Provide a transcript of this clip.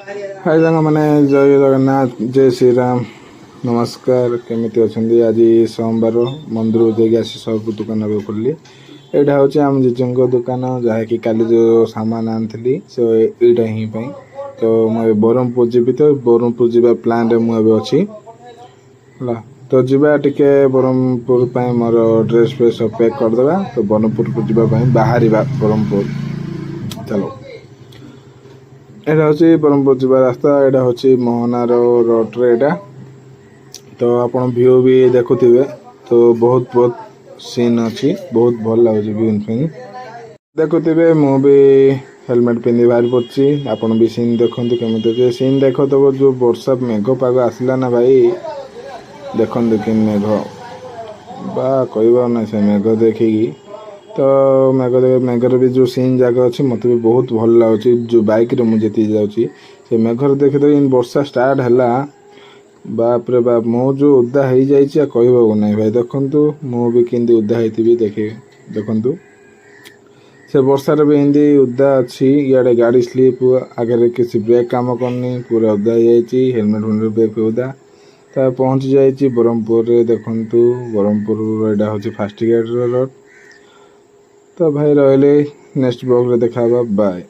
हाय साଙ୍ଗ ମାନେ ଜୟ ଜଗନ୍ନାଥ ଜୟ ଶ୍ରୀରାମ ନମସ୍କାର। କେମିତି ଅଛନ୍ତି? ଆଜି ସୋମବାର ମନ୍ଦିରକୁ ଯାଇକି ଆସି ସବୁ ଦୋକାନ ଏବେ ଖୋଲିଲି। ଏଇଟା ହେଉଛି ଆମ ଜେଜେଙ୍କ ଦୋକାନ, ଯାହାକି କାଲି ଯେଉଁ ସାମାନ ଆଣିଥିଲି ସେ ଏଇଟା ହିଁ ପାଇଁ। ତ ମୁଁ ଏବେ ବ୍ରହ୍ମପୁର ଯିବି, ତ ବ୍ରହ୍ମପୁର ଯିବା ପ୍ଲାନ୍ରେ ମୁଁ ଏବେ ଅଛି ହେଲା। ତ ଯିବା ଟିକେ ବ୍ରହ୍ମପୁର ପାଇଁ ମୋର ଡ୍ରେସ୍ ଫ୍ରେସ୍ ସବୁ ପ୍ୟାକ୍ କରିଦେବା। ତ ବ୍ରହ୍ମପୁରକୁ ଯିବା ପାଇଁ ବାହାରିବା ବ୍ରହ୍ମପୁର। ଚାଲ, ଏଇଟା ହେଉଛି ବ୍ରହ୍ମପୁର ଯିବା ରାସ୍ତା। ଏଇଟା ହେଉଛି ମୋହନାର ରୋଡ଼ରେ ଏଇଟା। ତ ଆପଣ ଭିଉ ବି ଦେଖୁଥିବେ, ତ ବହୁତ ସିନ୍ ଅଛି, ବହୁତ ଭଲ ଲାଗୁଛି ଭିଉ ଫିନ୍ ଦେଖୁଥିବେ। ମୁଁ ବି ହେଲମେଟ୍ ପିନ୍ଧି ବାହାରି ପଡ଼ିଛି। ଆପଣ ବି ସିନ୍ ଦେଖନ୍ତୁ କେମିତି ଅଛି। ସିନ୍ ଦେଖୁଥିବ ଯେଉଁ ବର୍ଷା ମେଘ ପାଗ ଆସିଲା ନା ଭାଇ, ଦେଖନ୍ତୁ କି ମେଘ ବା କହିବାର ନାହିଁ ସେ ମେଘ ଦେଖିକି। ତ ମେଘରେ ବି ଯେଉଁ ସିନ୍ ଜାଗା ଅଛି ମୋତେ ବି ବହୁତ ଭଲ ଲାଗୁଛି। ଯେଉଁ ବାଇକ୍ରେ ମୁଁ ଯେତିକି ଯାଉଛି ସେ ମେଘରେ ଦେଖିଦେବି ବର୍ଷା ଷ୍ଟାର୍ଟ ହେଲା, ବାପରେ ବାପ ମୁଁ ଯେଉଁ ଓଦା ହେଇଯାଇଛି ଆଉ କହିବାକୁ ନାହିଁ ଭାଇ। ଦେଖନ୍ତୁ ମୁଁ ବି କେମିତି ଓଦା ହେଇଥିବି ଦେଖନ୍ତୁ। ସେ ବର୍ଷାରେ ବି ଏମିତି ଓଦା ଅଛି। ଇଆଡ଼େ ଗାଡ଼ି ସ୍ଲିପ୍, ଆଗରେ କିଛି ବ୍ରେକ୍ କାମ କରୁନି, ପୁରା ଓଦା ହେଇଯାଇଛି। ହେଲମେଟ୍ ବ୍ରେକ୍ ଓଦା। ତା ପହଞ୍ଚି ଯାଇଛି ବ୍ରହ୍ମପୁରରେ। ଦେଖନ୍ତୁ ବ୍ରହ୍ମପୁରର ଏଇଟା ହେଉଛି ଫାଷ୍ଟ ଗେଟ୍ ରୋଡ଼। ତ ଭାଇ ରହିଲେ, ନେକ୍ସଟ ବ୍ଲଗ୍ରେ ଦେଖା ହେବା, ବାଏ।